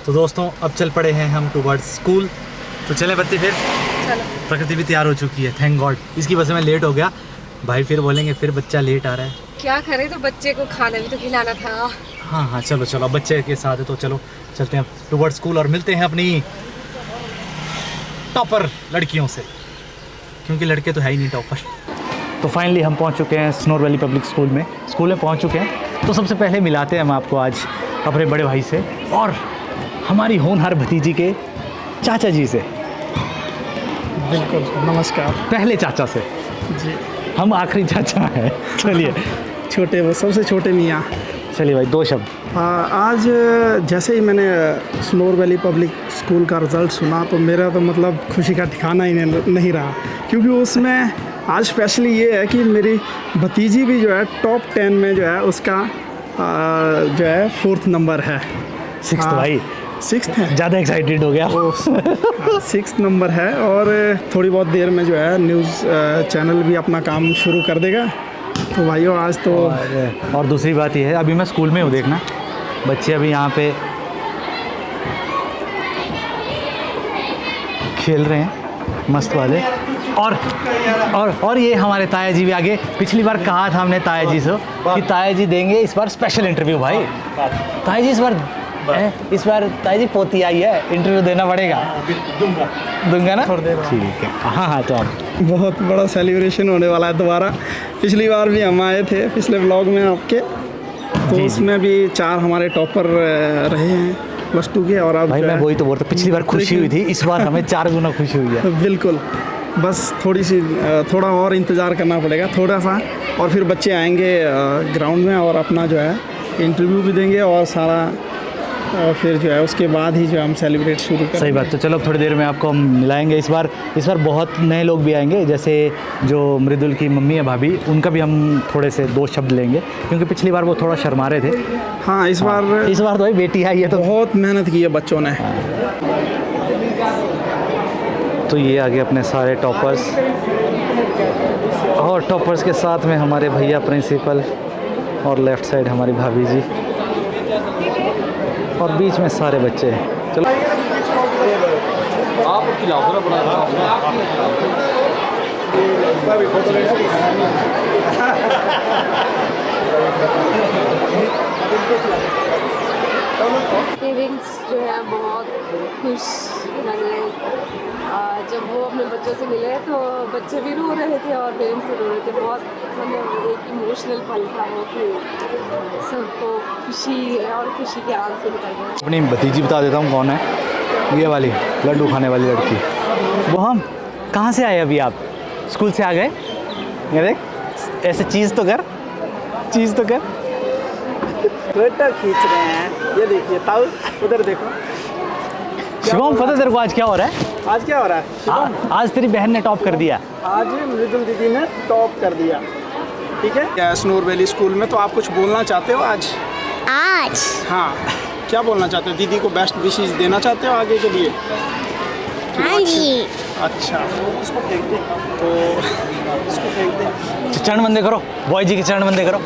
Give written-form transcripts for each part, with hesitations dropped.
तो दोस्तों अब चल पड़े हैं हम टूवर्ड्स स्कूल। तो चले बच्चे फिर, चलो। प्रकृति भी तैयार हो चुकी है, थैंक गॉड। इसकी वजह से मैं लेट हो गया, भाई फिर बोलेंगे फिर बच्चा लेट आ रहा है। क्या करें, तो बच्चे को खाना भी तो खिलाना था। हाँ चलो चलो, अब बच्चे के साथ है तो चलो चलते हैं टूवर्ड्स स्कूल और मिलते हैं अपनी टॉपर लड़कियों से, क्योंकि लड़के तो है ही नहीं टॉपर। तो फाइनली हम पहुंच चुके हैं स्नोर वैली पब्लिक स्कूल में पहुंच चुके हैं। तो सबसे पहले मिलाते हैं हम आपको आज अपने बड़े भाई से और हमारी होनहार भतीजी के चाचा जी से। बिल्कुल, नमस्कार। पहले चाचा से जी, हम आखिरी चाचा हैं। चलिए छोटे, वो सबसे छोटे मियाँ। चलिए भाई, दो शब्द। आज जैसे ही मैंने स्नोर वैली पब्लिक स्कूल का रिज़ल्ट सुना तो मेरा तो मतलब खुशी का ठिकाना ही नहीं रहा, क्योंकि उसमें आज स्पेशली ये है कि मेरी भतीजी भी जो है टॉप 10 में जो है उसका जो है 4th नंबर है। 6th भाई, 6th है। ज़्यादा एक्साइटेड हो गया। 6th नंबर है और थोड़ी बहुत देर में जो है न्यूज़ चैनल भी अपना काम शुरू कर देगा। तो भाइयों आज तो और दूसरी बात ये है, अभी मैं स्कूल में हूँ, देखना बच्चे अभी यहाँ पे खेल रहे हैं मस्त वाले। और ये हमारे ताया जी भी आगे। पिछली बार कहा था हमने ताया जी से कि ताया जी देंगे इस बार स्पेशल इंटरव्यू। भाई ताया जी इस बार ताया जी पोती आई है, इंटरव्यू देना पड़ेगा। दूंगा ना, ठीक है। हाँ तो आप बहुत बड़ा सेलिब्रेशन होने वाला है दोबारा। पिछली बार भी हम आए थे पिछले व्लॉग में आपके, तो उसमें भी 4 हमारे टॉपर रहे हैं +2 के। और अब भाई मैं वही तो बोलता, पिछली बार खुशी हुई थी, इस बार हमें 4 गुना खुशी हुई है। बिल्कुल, बस थोड़ा और इंतज़ार करना पड़ेगा थोड़ा सा, और फिर बच्चे आएंगे ग्राउंड में और अपना जो है इंटरव्यू भी देंगे और सारा फिर जो है उसके बाद ही जो हम सेलिब्रेट शुरू करेंगे। सही बात। तो चलो थोड़ी देर में आपको हम मिलाएंगे। इस बार बहुत नए लोग भी आएंगे, जैसे जो मृदुल की मम्मी है भाभी, उनका भी हम थोड़े से 2 शब्द लेंगे, क्योंकि पिछली बार वो थोड़ा शर्मा रहे थे। हाँ, इस बार तो भाई बेटी आई है तो बहुत मेहनत की है बच्चों ने। तो ये आगे अपने सारे टॉपर्स, और टॉपर्स के साथ में हमारे भैया प्रिंसिपल, और लेफ़्ट साइड हमारी भाभी जी, और बीच में सारे बच्चे हैं। चलो आप पेरेंट्स जो है बहुत खुश लगे जब वो अपने बच्चों से मिले, तो बच्चे भी रो रहे थे और पेरेंट्स भी रो रहे थे। बहुत मतलब एक इमोशनल पल था वो कि सबको खुशी है और खुशी के आंसू निकल गए। अपनी भतीजी बता देता हूँ कौन है, ये वाली लड्डू खाने वाली लड़की। वो हम कहाँ से आए अभी? आप स्कूल से आ गए? ये देख, ऐसे चीज़ तो कर। स्वेटर खींच रहे हैं, ये देखिए ताऊ, उधर देखो। शिवम पता तेरे को आज क्या हो रहा है? आज क्या हो रहा है? आज तेरी बहन ने टॉप कर दिया। आज मृदुल दीदी ने टॉप कर दिया, ठीक है। स्नोर वैली स्कूल में तो आप कुछ बोलना चाहते हो आज? हाँ, क्या बोलना चाहते हो? दीदी को बेस्ट विशेस देना चाहते हो आगे के लिए? हाँ जी। अच्छा, इसको फेंक दे, तो इसको फेंक दे। चरण बंदे करो, बॉय जी के चरण बंदे करो।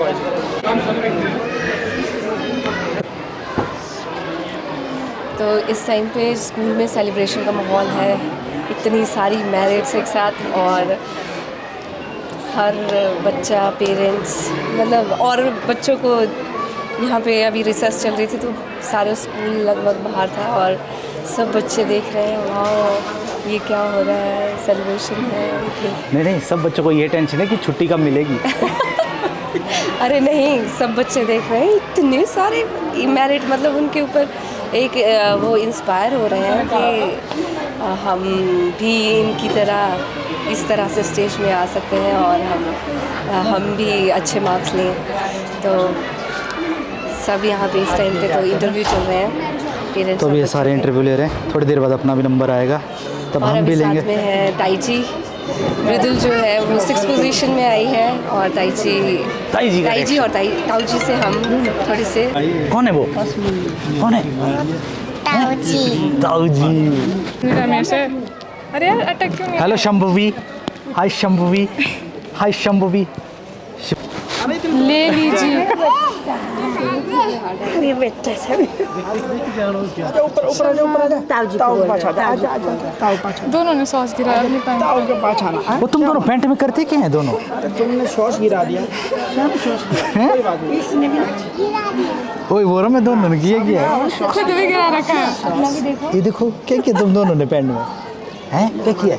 तो इस टाइम पे स्कूल में सेलिब्रेशन का माहौल है, इतनी सारी मैरिट्स एक साथ, और हर बच्चा, पेरेंट्स, मतलब और बच्चों को यहाँ पे अभी रिसर्च चल रही थी तो सारे स्कूल लगभग बाहर था और सब बच्चे देख रहे हैं, वाह ये क्या हो रहा है, सेलिब्रेशन है। नहीं, सब बच्चों को ये टेंशन है कि छुट्टी कब मिलेगी। अरे नहीं, सब बच्चे देख रहे हैं, इतने सारे मैरिट, मतलब उनके ऊपर एक वो इंस्पायर हो रहे हैं कि हम भी इनकी तरह इस तरह से स्टेज में आ सकते हैं और हम भी अच्छे मार्क्स लें। तो सब यहाँ पे इस टाइम पे तो इंटरव्यू चल रहे हैं, पेरेंट्स। तो भी ये सारे इंटरव्यू ले रहे हैं, थोड़ी देर बाद अपना भी नंबर आएगा तब हम भी लेंगे। साथ में है ताईजी, मृदुल जो है वो 6th पोजीशन में आई है, और ताईजी और ताऊजी से हम थोड़ी से। कौन है वो? कौन है? ताऊजी। रमेश है। अरे यार अटक क्यों? हेलो शंभवी। हाय शंभवी। हाय शंभवी। ले लीजिए। ये बेटा सब ऊपर ऊपर आ जा, ऊपर आ जा। ताऊ जी ताऊ को पाछा बोल रहा आजा आजा ताऊ पाछा दोनों ने सॉस गिराया अपनी पैंट ताऊ के पाछा ना वो तुम दोनों पैंट में करते क्या हैं दोनों? तुमने सॉस गिरा दिया कोई बात नहीं इसने भी ओए बोरा में दोनों ने किया क्या है? खुद भी गिरा रखा है। ये देखो क्या किया तुम दोनों ने पैंट में हैं? क्या किया?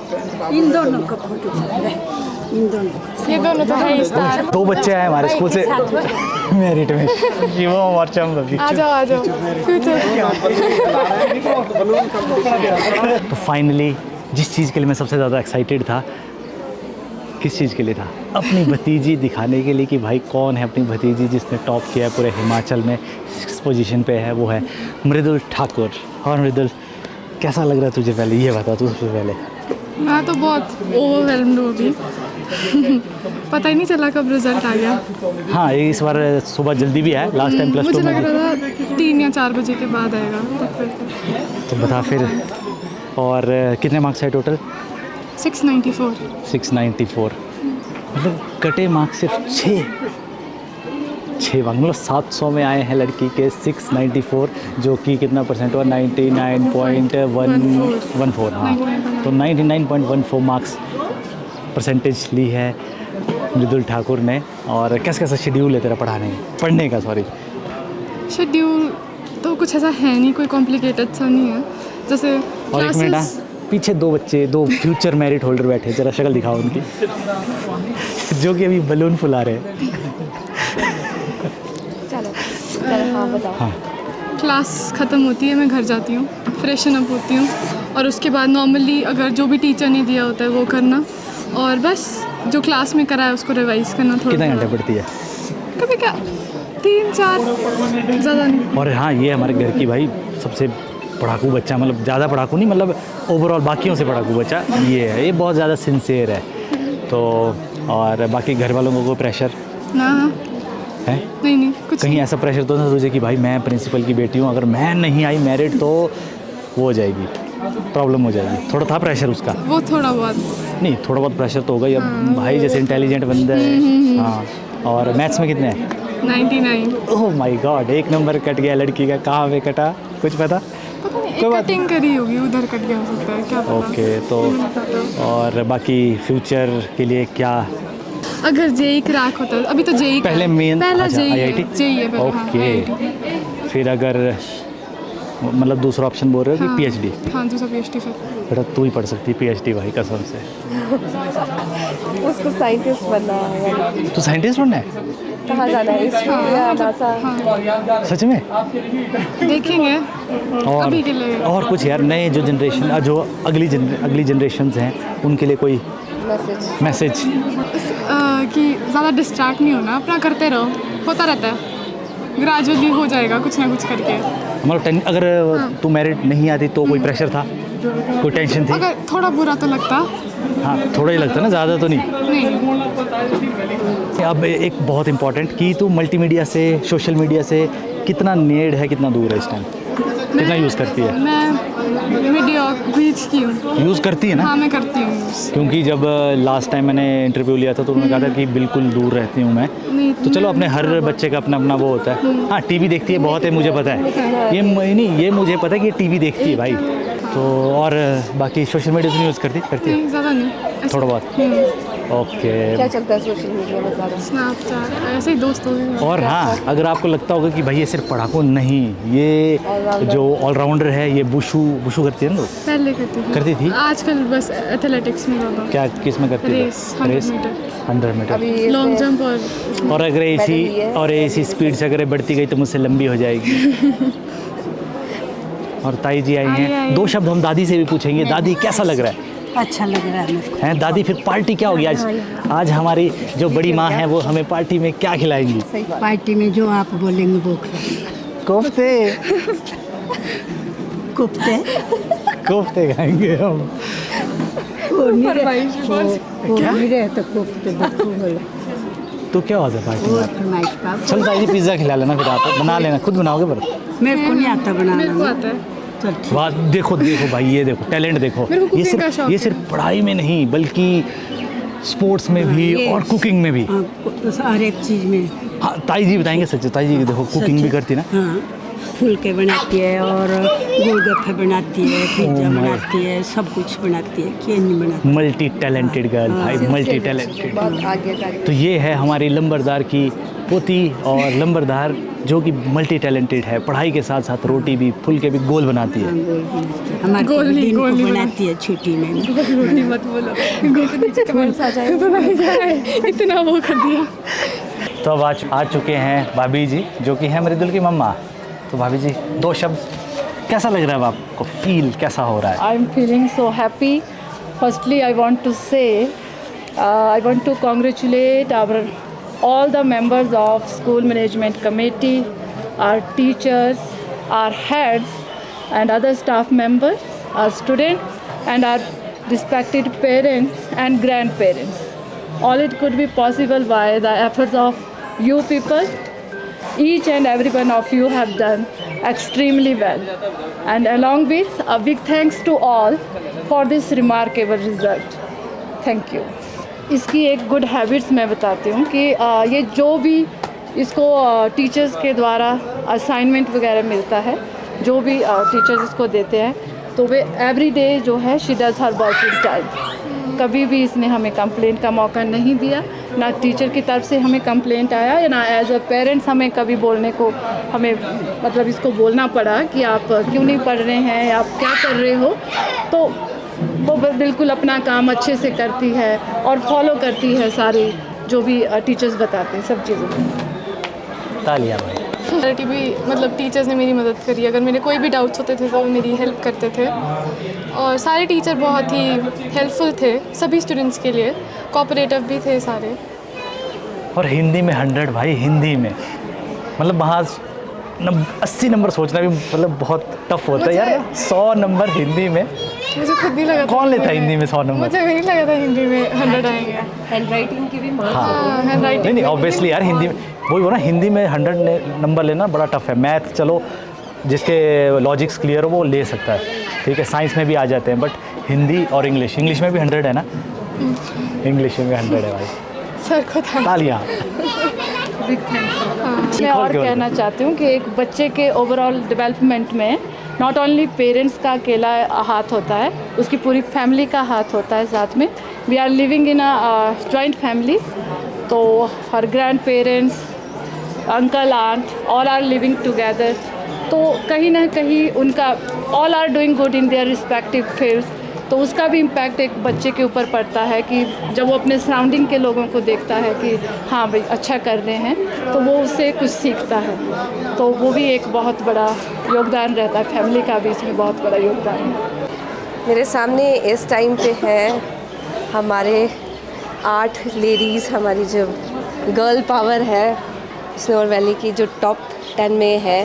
इन दोनों का फोटो खींचा है, इन दोनों का। ये दोनों तो है स्टार। 2 बच्चे आए हमारे स्कूल से मेरिट में, शिवम और चंबी। आ जाओ फ्यूचर। तो फाइनली जिस चीज़ के लिए मैं सबसे ज़्यादा एक्साइटेड था, किस चीज़ के लिए था? अपनी भतीजी दिखाने के लिए कि भाई कौन है अपनी भतीजी जिसने टॉप किया है पूरे हिमाचल में, 6 पोजीशन पे है, वो है मृदुल ठाकुर। और मृदुल कैसा लग रहा है तुझे, पहले ये बता तू सबसे पहले। मैं तो बहुत ओवरवेल्म्ड हूँ अभी। पता ही नहीं चला कब रिजल्ट आ गया। हाँ ये इस बार सुबह जल्दी भी है, लास्ट टाइम +2 मुझे में लग भी। रहा था 3 या 4 बजे के बाद आएगा। तो बता फिर, और कितने मार्क्स है टोटल? 694। 694, मतलब कटे मार्क्स सिर्फ 6 मार्क्स, मतलब 700 में आए हैं लड़की के 694, जो कि कितना परसेंट हुआ? 99.114। हाँ, तो 99.14 मार्क्स परसेंटेज ली है मृदुल ठाकुर ने। और कैसा कैसा शेड्यूल है तेरा पढ़ने का? सॉरी, शेड्यूल तो कुछ ऐसा है नहीं, कोई कॉम्प्लिकेटेड सा नहीं है। जैसे और एक मिनट, पीछे 2 बच्चे, 2 फ्यूचर मेरिट होल्डर बैठे हैं, जरा शक्ल दिखाओ उनकी, जो कि अभी बलून फुला रहे हैं। चलो हाँ बताओ। हाँ, क्लास ख़त्म होती है, मैं घर जाती हूँ, फ्रेशन अप होती हूँ, और उसके बाद नॉर्मली अगर जो भी टीचर ने दिया होता है वो करना, और बस जो क्लास में करा है उसको रिवाइज करना थोड़ा। कितने घंटे पढ़ती है? कभी क्या 3-4, ज़्यादा नहीं। और हाँ, ये हमारे घर की भाई सबसे पढ़ाकू बच्चा, मतलब ज़्यादा पढ़ाकू नहीं, मतलब ओवरऑल बाकियों से पढ़ाकू बच्चा ये है। ये बहुत ज़्यादा सिंसियर है। तो और बाकी घर वालों को कोई प्रेशर ना है? नहीं कुछ कहीं ऐसा प्रेशर तो नहीं तुझे कि भाई मैं प्रिंसिपल की बेटी हूँ, अगर मैं नहीं आई मेरिट तो वो हो जाएगी, प्रॉब्लम हो जाएगी? थोड़ा था प्रेशर उसका? वो थोड़ा बहुत नहीं, थोड़ा बहुत प्रेशर तो होगा ही। अब भाई जैसे इंटेलिजेंट बंदा है। हाँ, और मैथ्स में कितने हैं? 99। Oh my God, 1 number cut गया लड़की का। कहाँ पे कटा, कुछ पता? पता नहीं, कोई बात कटिंग करी होगी, उधर कट गया हो सकता है, क्या पता। ओके, तो और बाकी फ्यूचर के लिए क्या? अगर जेई क्रैक होता है, अभी तो जेई पहले मेन पहला अच्छा, जेई IIT? है पहले। हाँ, ओके, IIT। फिर अगर मतलब दूसरा ऑप्शन बोल रहे हो कि PhD? हाँ, दूसरा PhD फिर। बेटा तू ही पढ़ सकती है PhD भाई, कसम से। उसको साइंटिस्ट बनना है। तू साइंटिस्ट बनना है? कहाँ जाना है? इसरो या नासा? सच में? देखेंगे और अभी के लिए। और कुछ यार, नए जो जनरेशन, जो अगली जनरेशन्स हैं उनके लिए कोई मैसेज? कि ज़्यादा डिस्ट्रैक्ट नहीं होना, अपना करते रहो, होता रहता है, ग्रेजुअली हो जाएगा कुछ ना कुछ करके। मतलब अगर तू मेरिट नहीं आती तो कोई प्रेशर था, कोई टेंशन थी? अगर थोड़ा बुरा तो लगता। हाँ, थोड़ा ही लगता ना, ज़्यादा तो नहीं। नहीं, अब एक बहुत इंपॉर्टेंट कि तू मल्टीमीडिया से, सोशल मीडिया से कितना नेड है, कितना दूर है इस टाइम? कितना यूज़ करती है? मैं वीडियो बीच की हूँ। यूज़ करती है ना? हाँ, मैं करती हूँ यूज़। क्योंकि जब लास्ट टाइम मैंने इंटरव्यू लिया था तो उन्होंने कहा था कि बिल्कुल दूर रहती हूँ मैं। नहीं, तो चलो, अपने हर बच्चे का अपना अपना वो होता है। हाँ, टीवी देखती है बहुत है, मुझे पता है। ये मुझे पता है कि ये टीवी देखती है भाई। तो और बाकी सोशल मीडिया तो यूज़ करती है? नहीं, ज़्यादा नहीं, ऐसे- थोड़ा बहुत। ओके। क्या चलता है सोशल मीडिया में ज़्यादा? स्नैपचैट, ऐसे ही दोस्तों के। और हाँ, अगर आपको लगता होगा कि भाई ये सिर्फ पढ़ाकू नहीं, ये जो ऑलराउंडर है, ये बुशू करती है ना? पहले करती थी? आजकल बस एथलेटिक्स में ज़्यादा। क्या, किस में करती है? Race, 100 metre. 100 मीटर। अभी लॉन्ग जंप और अगर ऐसी स्पीड से अगर बढ़ती गई तो मुझसे लंबी हो जाएगी। और ताई जी आई हैं, 2 शब्द हम दादी से भी पूछेंगे। दादी कैसा लग रहा है? अच्छा लग रहा है मेरे को। हैं दादी, फिर पार्टी क्या होगी आज हमारी जो बड़ी माँ है वो हमें पार्टी में क्या खिलाएंगी? पार्टी में जो आप बोलेंगे वो खिलाएंगे। कोफ्ते। कुफ्ते कोफ्ते खाएंगे हम। वो नहीं रहे तो कुफ्ते बच्चों बोले तो क्या होता है पार्टी वो में? फरमाइश पाप। चल ताई जी, पिज़्ज़ा खिला लेना, फिर आप बना लेना, खुद बनाओगे? पर मेरे को नहीं आता बनाना। मेरे को आता है। चल ठीक। वाह, देखो भाई, ये देखो टैलेंट देखो। मेरे को ये cooking का शौक ये है। सिर्फ पढ़ाई में नहीं बल्कि स्पोर्ट्स में भी और कुकिंग में भी। हाँ, हर एक चीज़ में। हाँ, ताई जी बताएंगे सच, ताई जी देखो कुकिंग भी करती ना। हाँ, फुलके बनाती है और गोलगप्पे बनाती है, पिज्ज़ा बनाती है, सब कुछ बनाती है, क्या नहीं बनाती। मल्टी टैलेंटेड गर्ल भाई, मल्टी टैलेंटेड। बहुत आगे का। तो ये है हमारी लंबरदार की पोती, और लंबरदार जो कि मल्टी टैलेंटेड है, पढ़ाई के साथ साथ रोटी भी, फुलके भी गोल बनाती है। गोल बनाती है, हमारे गोल नहीं, दिन को गोल नहीं बनाती है छुट्टी में। रोटी मत बोलो, इतना वो कर दिया। तो अब आ चुके हैं भाभी जी, जो कि है मेरे दिल की मम्मा। तो भाभी जी, 2 शब्द, कैसा लग रहा है आपको, फील कैसा हो रहा है? I'm feeling so happy. Firstly, I want to say, I want to congratulate all the members of school management committee, our teachers, our heads, and other staff members, our students, and our respected parents and grandparents. All it could be possible by the efforts of you people. Each and every one of you have done extremely well, and along with a big thanks to all for this remarkable result. Thank you. इसकी एक good habits मैं बताती हूँ कि ये जो भी इसको टीचर्स के द्वारा असाइनमेंट वगैरह मिलता है, जो भी टीचर्स इसको देते हैं, तो वे एवरी डे जो है she does her work in time. कभी भी इसने हमें कंप्लेंट का मौका नहीं दिया, ना टीचर की तरफ से हमें कंप्लेंट आया, या ना एज अ पेरेंट्स हमें कभी बोलने को, हमें मतलब इसको बोलना पड़ा कि आप क्यों नहीं पढ़ रहे हैं, आप क्या कर रहे हो। तो वो बिल्कुल अपना काम अच्छे से करती है और फॉलो करती है सारी जो भी टीचर्स बताते हैं सब चीज़ों को। तालियां भाई। चैरिटी भी मतलब टीचर्स ने मेरी मदद करी, अगर मेरे कोई भी डाउट्स होते थे तो वो मेरी हेल्प करते थे, और सारे टीचर बहुत ही हेल्पफुल थे सभी स्टूडेंट्स के लिए, कोऑपरेटिव भी थे सारे। और हिंदी में 100 भाई, हिंदी में मतलब वहाँ 80 नंबर सोचना भी मतलब बहुत टफ होता है यार। 100 नंबर हिंदी में, मुझे खुद नहीं लगा था कौन लेता है हिंदी में 100 नंबर? मुझे नहीं लगा था हिंदी में 100 आएंगे। हैंडराइटिंग की भी मार्क्स। हाँ, हैंडराइटिंग नहीं ऑब्वियसली यार, हिंदी में वही हो ना, हिंदी में 100 नंबर लेना बड़ा टफ है। मैथ चलो जिसके लॉजिक्स क्लियर हो वो ले सकता है, ठीक है, साइंस में भी आ जाते हैं, बट हिंदी और इंग्लिश में भी 100 है ना, इंग्लिश में 100 है भाई। सर को था। तालियां। मैं और कहना चाहती हूँ कि एक बच्चे के ओवरऑल डेवलपमेंट में नॉट ओनली पेरेंट्स का अकेला हाथ होता है, उसकी पूरी फैमिली का हाथ होता है साथ में। We are living in a joint family, तो हर grandparents, uncle, aunt, all are living together. तो कहीं ना कहीं उनका all are doing good in their respective fields, तो उसका भी इम्पैक्ट एक बच्चे के ऊपर पड़ता है कि जब वो अपने सराउंडिंग के लोगों को देखता है कि हाँ भाई अच्छा कर रहे हैं, तो वो उससे कुछ सीखता है। तो वो भी एक बहुत बड़ा योगदान रहता है, फैमिली का भी इसमें बहुत बड़ा योगदान है। मेरे सामने इस टाइम पे है हमारे 8 लेडीज़, हमारी जो गर्ल पावर है स्नोर वैली की, जो टॉप 10 में है,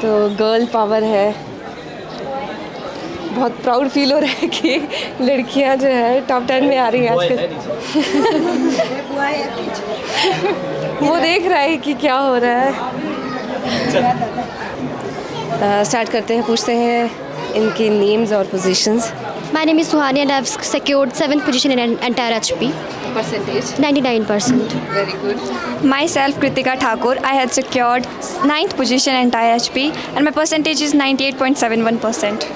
तो गर्ल पावर है। बहुत प्राउड फील हो रहा है कि लड़कियां जो है टॉप 10 में आ रही हैं आजकल। वो देख रहा है कि क्या हो रहा है। स्टार्ट करते हैं, पूछते हैं इनकी नेम्स और positions. My name is Suhani and I've secured 7th position in entire HP. Percentage? 99%. Very good. Myself, Kritika Thakur, I had secured 9th position in entire HP and my percentage is 98.71%.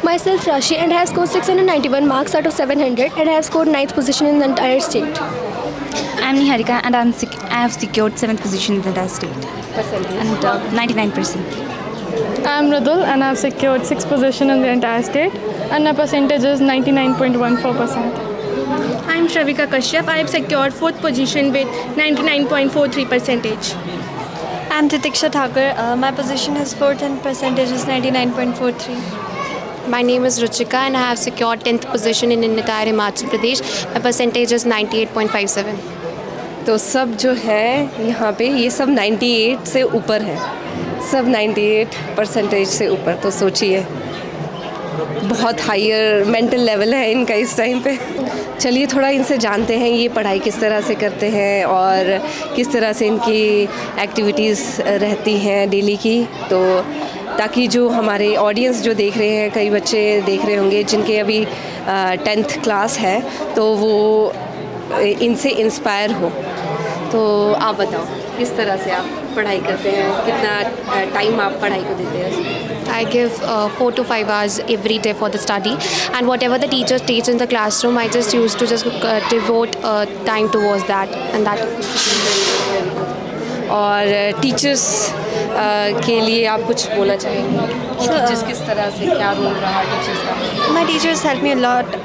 Myself, Rashi, and I have scored 691 marks out of 700 and I have scored 9th position in the entire state. I'm Niharika and I have secured 7th position in the entire state Percentage? and 99%. I'm Radul and I've secured 6th position in the entire state and my percentage is 99.14%. I'm Shravika Kashyap. I have secured 4th position with 99.43%. I'm Titiksha Thakur. My position is 4th and percentage is 99.43. My name is Ruchika and I have secured 10th position in entire Himachal Pradesh. My percentage is 98.57. तो सब जो है यहाँ पे ये सब 98 से ऊपर है, सब 98% से ऊपर। तो सोचिए बहुत हायर मेंटल लेवल है इनका इस टाइम पे। चलिए थोड़ा इनसे जानते हैं ये पढ़ाई किस तरह से करते हैं और किस तरह से इनकी एक्टिविटीज़ रहती हैं डेली की। तो ताकि जो हमारे ऑडियंस जो देख रहे हैं, कई बच्चे देख रहे होंगे जिनके अभी 10th क्लास है, तो वो इनसे इंस्पायर हो। तो आप बताओ किस तरह से आप पढ़ाई करते हैं, कितना टाइम आप पढ़ाई को देते हैं? I give 4 to 5 hours every day for the study, and whatever the teacher teaches in the classroom, I just used to just devote time towards that, and that. और टीचर्स के लिए आप कुछ बोलना चाहेंगे? टीचर्स किस तरह से, क्या रोल रहा टीचर्स का? My teachers help me a lot.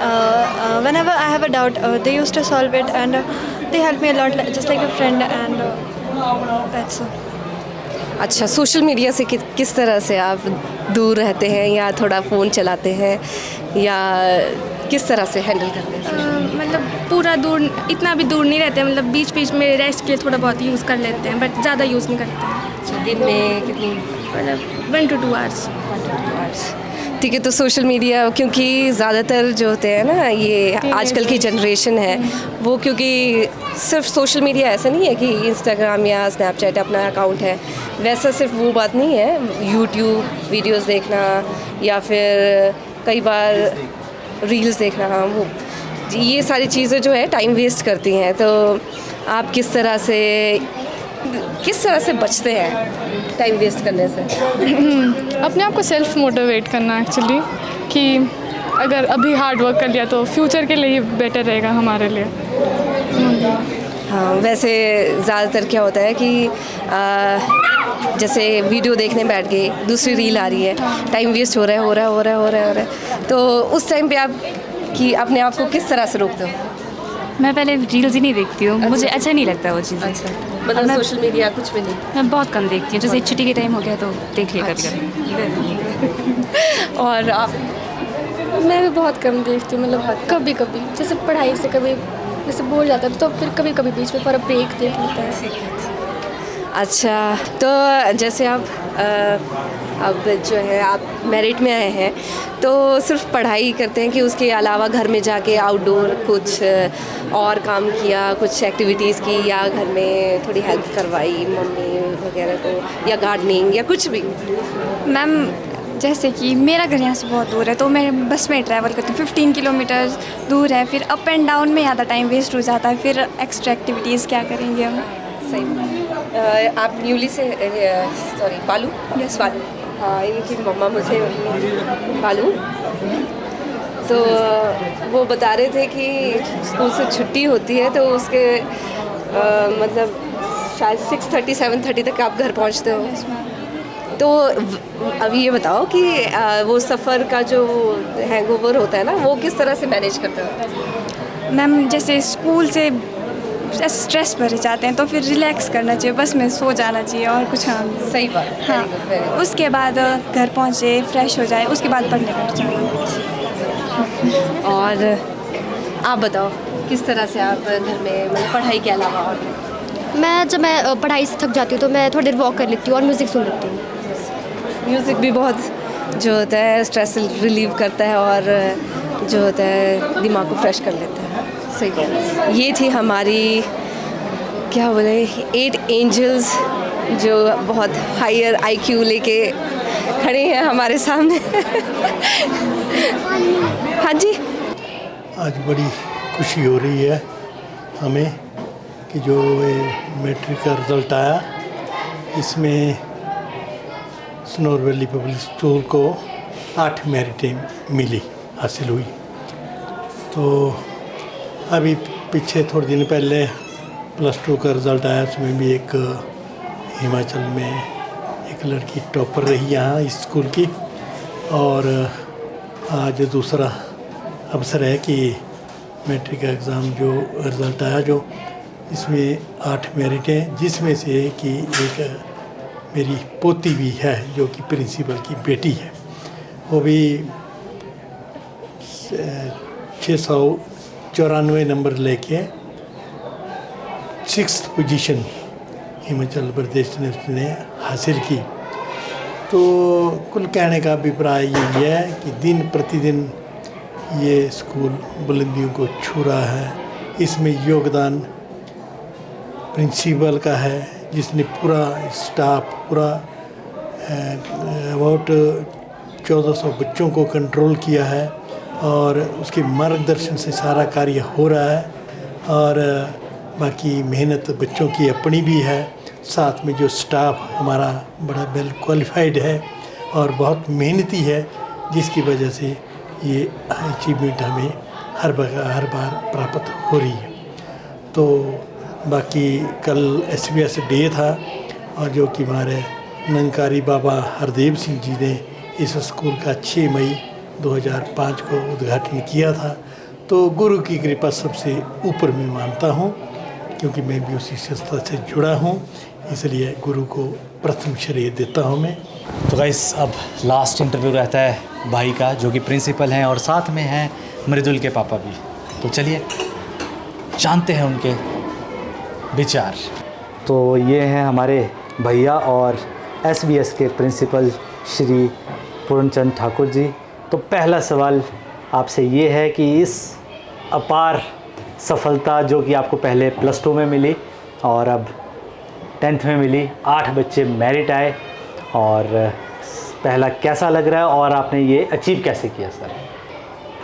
Whenever I have a doubt, they used to solve it, and they help me a lot, just like a friend, and that's all. अच्छा, social media से किस तरह से आप दूर रहते हैं, या थोड़ा फ़ोन चलाते हैं, या किस तरह से हैंडल करते हैं? मतलब पूरा दूर, इतना भी दूर नहीं रहते हैं, मतलब बीच बीच में रेस्ट के लिए थोड़ा बहुत यूज़ कर लेते हैं, बट ज़्यादा यूज़ नहीं करते हैं। अच्छा, दिन में कितनी? मतलब 1 to 2 hours। ठीक है। तो सोशल मीडिया, क्योंकि ज़्यादातर जो होते हैं ना, ये आजकल की जनरेशन है वो, क्योंकि सिर्फ सोशल मीडिया ऐसा नहीं है कि इंस्टाग्राम या स्नैपचैट अपना अकाउंट है, वैसा सिर्फ वो बात नहीं है। यूट्यूब वीडियोस देखना, या फिर कई बार रील्स देखना, वो ये सारी चीज़ें जो है टाइम वेस्ट करती हैं। तो आप किस तरह से बचते हैं टाइम वेस्ट करने से? अपने आप को सेल्फ मोटिवेट करना एक्चुअली, कि अगर अभी हार्ड वर्क कर लिया तो फ्यूचर के लिए ही बेटर रहेगा हमारे लिए। हाँ, वैसे ज़्यादातर क्या होता है कि जैसे वीडियो देखने बैठ गए, दूसरी रील आ रही है, टाइम वेस्ट हो रहा है, तो उस टाइम पे आप कि अपने आप को किस तरह से रोकते हो? मैं पहले रील्स ही नहीं देखती हूँ, मुझे अच्छा नहीं लगता वो चीज़। अच्छा, मतलब सोशल मीडिया कुछ भी नहीं? मैं बहुत कम देखती हूँ, जैसे छुट्टी के टाइम हो गया तो देख लिया कभी। और आप? मैं भी बहुत कम देखती हूँ, मतलब कभी कभी, जैसे पढ़ाई से कभी जैसे बोर जाता है तो फिर कभी कभी बीच में पर ब्रेक देख लेता है। अच्छा, तो जैसे आप अब जो है आप मेरिट में आए हैं, तो सिर्फ पढ़ाई करते हैं कि उसके अलावा घर में जाके आउटडोर कुछ और काम किया, कुछ एक्टिविटीज़ की, या घर में थोड़ी हेल्प करवाई मम्मी वगैरह को, या गार्डनिंग या कुछ भी? मैम, जैसे कि मेरा घर यहाँ से बहुत दूर है, तो मैं बस में ट्रैवल करती हूँ, 15 किलोमीटर दूर है, फिर अप एंड डाउन में ज़्यादा टाइम वेस्ट हो जाता है, फिर एक्स्ट्रा एक्टिविटीज़ क्या करेंगे हम? सही। आप न्यूली से बालू? यस, बालू। हाँ, ये कि मम्मा मुझे बालू, तो वो बता रहे थे कि स्कूल से छुट्टी होती है तो उसके मतलब शायद 6:30 7:30 तक आप घर पहुँचते हो। तो अब ये बताओ कि वो सफ़र का जो हैंगओवर होता है ना, वो किस तरह से मैनेज करते हो? मैम, जैसे स्कूल से स्ट्रेस भरे जाते हैं तो फिर रिलैक्स करना चाहिए, बस में सो जाना चाहिए और कुछ। हाँ, सही बात। हाँ, उसके बाद घर पहुँचे, फ्रेश हो जाए, उसके बाद पढ़ने बैठ जाए। और आप बताओ किस तरह से आप घर में, मतलब पढ़ाई के अलावा और? जब मैं पढ़ाई से थक जाती हूँ तो मैं थोड़ी देर वॉक कर लेती हूँ और म्यूज़िक सुन लेती हूँ। म्यूज़िक भी बहुत जो होता है स्ट्रेस रिलीव करता है, और जो होता है दिमाग को फ्रेश कर लेता है। सही बात। ये थी हमारी, क्या बोले, 8 एंजल्स जो बहुत हायर IQ लेके खड़े हैं हमारे सामने। हाँ जी। आज बड़ी खुशी हो रही है हमें कि जो मैट्रिक का रिज़ल्ट आया, इसमें स्नोर वैली पब्लिक स्कूल को 8 मेरिटें मिली, हासिल हुई। तो अभी पीछे थोड़े दिन पहले +2 का रिज़ल्ट आया, उसमें भी एक हिमाचल में एक लड़की टॉपर रही यहाँ इस स्कूल की। और आज दूसरा अवसर है कि मैट्रिक का एग्ज़ाम जो रिज़ल्ट आया, जो इसमें 8 मेरिटें, जिसमें से कि एक मेरी पोती भी है जो कि प्रिंसिपल की बेटी है, वो भी 694 नंबर लेके 6th पोजीशन हिमाचल प्रदेश ने उसने हासिल की। तो कुल कहने का अभिप्राय यही है कि दिन प्रतिदिन ये स्कूल बुलंदियों को छू रहा है। इसमें योगदान प्रिंसिपल का है, जिसने पूरा स्टाफ, पूरा अबाउट 1400 बच्चों को कंट्रोल किया है और उसके मार्गदर्शन से सारा कार्य हो रहा है। और बाकी मेहनत बच्चों की अपनी भी है, साथ में जो स्टाफ हमारा बड़ा वेल क्वालिफाइड है और बहुत मेहनती है, जिसकी वजह से ये अचीवमेंट हमें हर बार प्राप्त हो रही है। तो बाकी कल SBS डे था और जो कि हमारे निरंकारी बाबा हरदेव सिंह जी ने इस स्कूल का 6 मई 2005 को उद्घाटन किया था। तो गुरु की कृपा सबसे ऊपर मैं मानता हूँ, क्योंकि मैं भी उसी संस्था से जुड़ा हूँ, इसलिए गुरु को प्रथम श्रेय देता हूँ मैं। तो गाइस अब लास्ट इंटरव्यू रहता है भाई का, जो कि प्रिंसिपल हैं और साथ में हैं मृदुल के पापा भी। तो चलिए जानते हैं उनके विचार। तो ये हैं हमारे भैया और SBS के प्रिंसिपल श्री पूर्णचंद ठाकुर जी। तो पहला सवाल आपसे ये है कि इस अपार सफलता जो कि आपको पहले +2 में मिली और अब 10th में मिली, 8 बच्चे मेरिट आए, और पहला कैसा लग रहा है और आपने ये अचीव कैसे किया सर?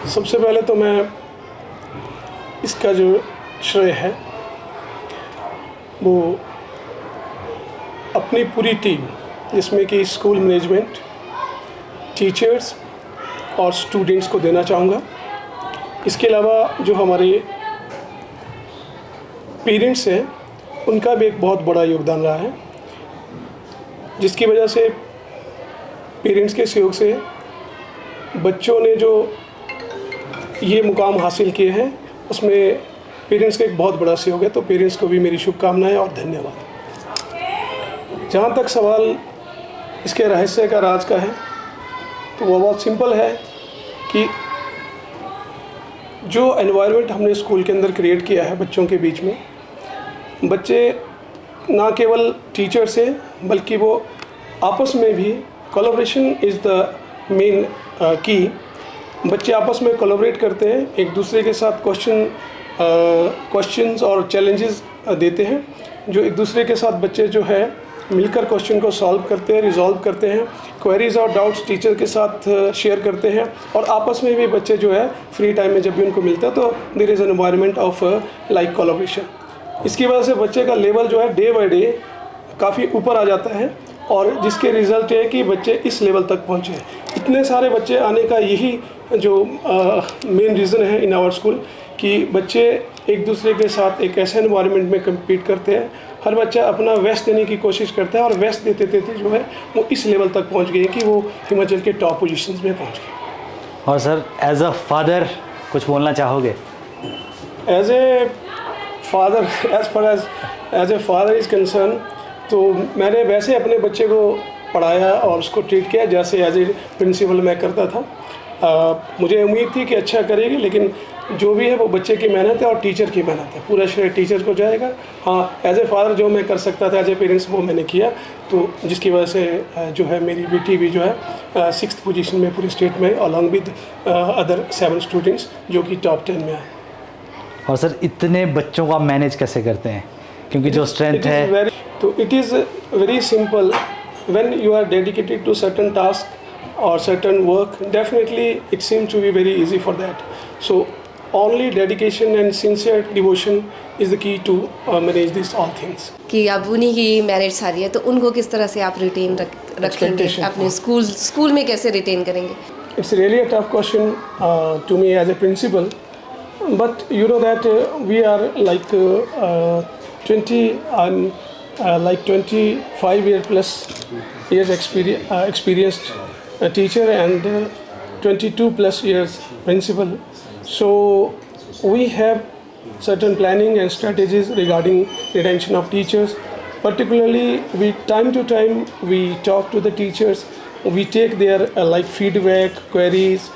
सबसे पहले तो मैं इसका जो श्रेय है वो अपनी पूरी टीम, जिसमें कि स्कूल मैनेजमेंट, टीचर्स और स्टूडेंट्स को देना चाहूँगा। इसके अलावा जो हमारे पेरेंट्स हैं उनका भी एक बहुत बड़ा योगदान रहा है, जिसकी वजह से पेरेंट्स के सहयोग से बच्चों ने जो ये मुकाम हासिल किए हैं उसमें पेरेंट्स का एक बहुत बड़ा सहयोग है। तो पेरेंट्स को भी मेरी शुभकामनाएं और धन्यवाद। जहाँ तक सवाल इसके रहस्य का राज का है, तो वो बहुत सिंपल है कि जो एनवायरनमेंट हमने स्कूल के अंदर क्रिएट किया है बच्चों के बीच में, बच्चे ना केवल टीचर से बल्कि वो आपस में भी, कोलैबोरेशन इज़ द मेन की। बच्चे आपस में कोलैबोरेट करते हैं, एक दूसरे के साथ क्वेश्चंस और चैलेंजेस देते हैं, जो एक दूसरे के साथ बच्चे जो है मिलकर क्वेश्चन को सॉल्व करते हैं, रिजॉल्व करते हैं, क्वेरीज और डाउट्स टीचर के साथ शेयर करते हैं, और आपस में भी बच्चे जो है फ्री टाइम में जब भी उनको मिलता है तो there is an environment of like collaboration. इसकी वजह से बच्चे का लेवल जो है डे बाय डे काफ़ी ऊपर आ जाता है, और जिसके रिज़ल्ट है कि बच्चे इस लेवल तक पहुँचे। इतने सारे बच्चे आने का यही जो मेन रीज़न है इन आवर स्कूल, कि बच्चे एक दूसरे के साथ एक ऐसे एनवायरनमेंट में कम्पीट करते हैं। हर बच्चा अपना बेस्ट देने की कोशिश करता है, और बेस्ट देते देते जो है वो इस लेवल तक पहुंच गए कि वो हिमाचल के टॉप पोजीशंस में पहुंच गए। और सर एज अ फादर कुछ बोलना चाहोगे? As a father, as a father is concern, तो मैंने वैसे अपने बच्चे को पढ़ाया और उसको ट्रीट किया जैसे एज ए प्रिंसिपल मैं करता था। मुझे उम्मीद थी कि अच्छा करेगी, लेकिन जो भी है वो बच्चे की मेहनत है और टीचर की मेहनत है, पूरा श्रेय टीचर को जाएगा। हाँ, एज ए फादर जो मैं कर सकता था एज ए पेरेंट्स वो मैंने किया, तो जिसकी वजह से जो है मेरी बेटी भी जो है 6th पोजीशन में पूरे स्टेट में, अलॉन्ग विद अदर 7 स्टूडेंट्स जो कि टॉप 10 में आए। और सर इतने बच्चों को आप मैनेज कैसे करते हैं, क्योंकि जो स्ट्रेंथ है? तो it is very simple, when you are dedicated to certain task or certain work, definitely it seems to be very easy for that. So only dedication and sincere devotion is the key to manage these all things. कि अब उन्हीं की merits आ रही है, तो उनको किस तरह से आप रिटेन रखेंगे अपने स्कूल में, कैसे रिटेन करेंगे? It's really a tough question to me as a principal, but you know that we are like 25 years experienced teacher and 22+ years principal. So we have certain planning and strategies regarding retention of teachers. Particularly, time to time we talk to the teachers. We take their like feedback, queries.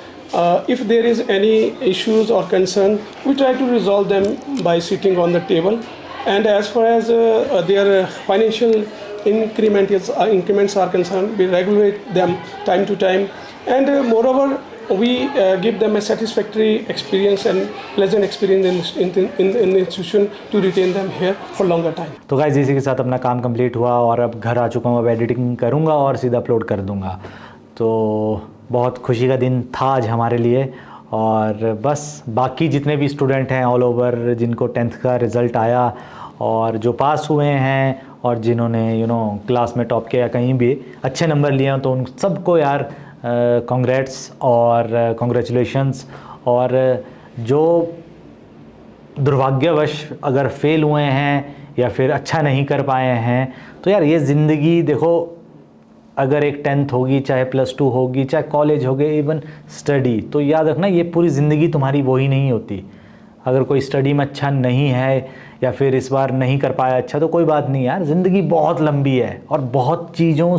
If there is any issues or concern, we try to resolve them by sitting on the table. And as far as their financial increments are concerned, we regulate them time to time, and moreover we give them a satisfactory experience and pleasant experience in the institution to retain them here for longer time. तो guys इसी के साथ अपना काम complete हुआ और अब घर आ चुका हूँ। अब एडिटिंग करूँगा और सीधा अपलोड कर दूँगा। तो बहुत खुशी का दिन था आज हमारे लिए। और बस बाकी जितने भी स्टूडेंट हैं ऑल ओवर, जिनको 10th का रिज़ल्ट आया और जो पास हुए हैं और जिन्होंने क्लास में टॉप किया, कहीं भी अच्छे नंबर लिए हैं, तो उन सबको यार कॉन्ग्रेट्स और कॉन्ग्रेचुलेशंस। और जो दुर्भाग्यवश अगर फेल हुए हैं या फिर अच्छा नहीं कर पाए हैं, तो यार ये ज़िंदगी देखो, अगर एक 10th होगी, चाहे +2 होगी, चाहे कॉलेज हो गए, इवन स्टडी, तो याद रखना ये पूरी ज़िंदगी तुम्हारी वही नहीं होती। अगर कोई स्टडी में अच्छा नहीं है या फिर इस बार नहीं कर पाया अच्छा, तो कोई बात नहीं यार, ज़िंदगी बहुत लंबी है और बहुत चीज़ों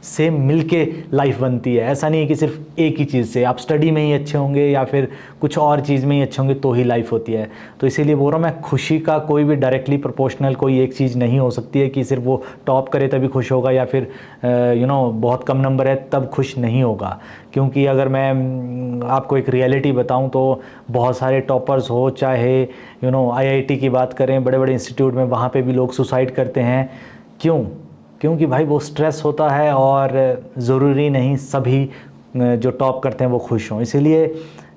से मिलके लाइफ बनती है। ऐसा नहीं है कि सिर्फ एक ही चीज़ से, आप स्टडी में ही अच्छे होंगे या फिर कुछ और चीज़ में ही अच्छे होंगे तो ही लाइफ होती है। तो इसीलिए बोल रहा हूँ मैं, खुशी का कोई भी डायरेक्टली प्रोपोर्शनल कोई एक चीज़ नहीं हो सकती है कि सिर्फ वो टॉप करे तभी खुश होगा या फिर बहुत कम नंबर है तब खुश नहीं होगा। क्योंकि अगर मैं आपको एक रियलिटी बताऊँ तो बहुत सारे टॉपर्स हो, चाहे IIT की बात करें, बड़े बड़े इंस्टीट्यूट में, वहाँ पर भी लोग सुसाइड करते हैं। क्योंकि भाई वो स्ट्रेस होता है और ज़रूरी नहीं सभी जो टॉप करते हैं वो खुश हों। इसीलिए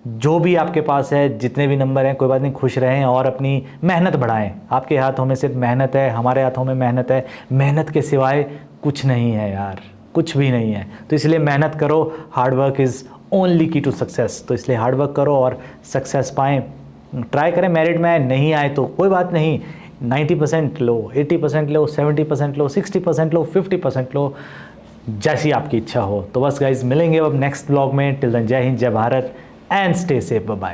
जो भी आपके पास है, जितने भी नंबर हैं, कोई बात नहीं, खुश रहें और अपनी मेहनत बढ़ाएं। आपके हाथों में सिर्फ मेहनत है, हमारे हाथों में मेहनत है। मेहनत के सिवाय कुछ नहीं है यार, कुछ भी नहीं है। तो इसलिए मेहनत करो, हार्ड वर्क इज़ ओनली की टू सक्सेस। तो इसलिए हार्ड वर्क करो और सक्सेस पाएँ। ट्राई करें, मेरिट में नहीं आए तो कोई बात नहीं, 90% लो, 80% लो, 70% लो, 60% लो, 50% लो, जैसी आपकी इच्छा हो। तो बस गाइज, मिलेंगे अब नेक्स्ट ब्लॉग में। टिल देन जय हिंद, जय Bharat and stay safe, bye bye.